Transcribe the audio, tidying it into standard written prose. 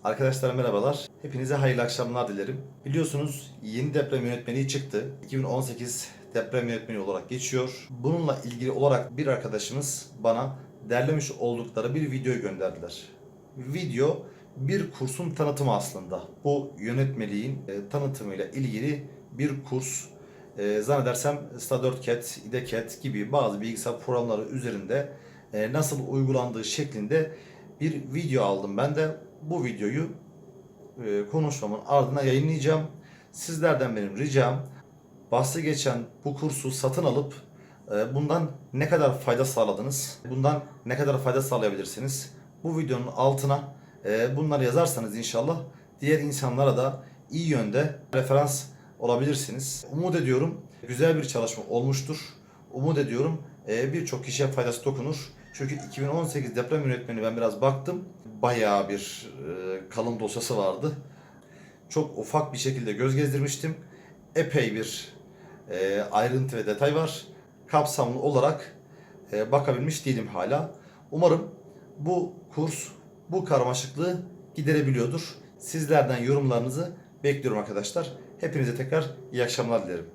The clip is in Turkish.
Arkadaşlar merhabalar. Hepinize hayırlı akşamlar dilerim. Biliyorsunuz yeni deprem yönetmeliği çıktı. 2018 deprem yönetmeliği olarak geçiyor. Bununla ilgili olarak bir arkadaşımız bana derlemiş oldukları bir videoyu gönderdiler. Video bir kursun tanıtımı aslında. Bu yönetmeliğin tanıtımıyla ilgili bir kurs. Zannedersem STA4CAD, İDECAD gibi bazı bilgisayar programları üzerinde nasıl uygulandığı şeklinde bir video aldım. Ben de bu videoyu konuşmamın ardına yayınlayacağım. Sizlerden benim ricam bahsi geçen bu kursu satın alıp bundan ne kadar fayda sağladınız? Bundan ne kadar fayda sağlayabilirsiniz? Bu videonun altına bunları yazarsanız inşallah diğer insanlara da iyi yönde referans olabilirsiniz. Umut ediyorum güzel bir çalışma olmuştur. Umut ediyorum birçok kişiye faydası dokunur. Çünkü 2018 deprem yönetmeliğine ben biraz baktım. Bayağı bir kalın dosyası vardı. Çok ufak bir şekilde göz gezdirmiştim. Epey bir ayrıntı ve detay var. Kapsamlı olarak bakabilmiş değilim hala. Umarım bu kurs bu karmaşıklığı giderebiliyordur. Sizlerden yorumlarınızı bekliyorum arkadaşlar. Hepinize tekrar iyi akşamlar dilerim.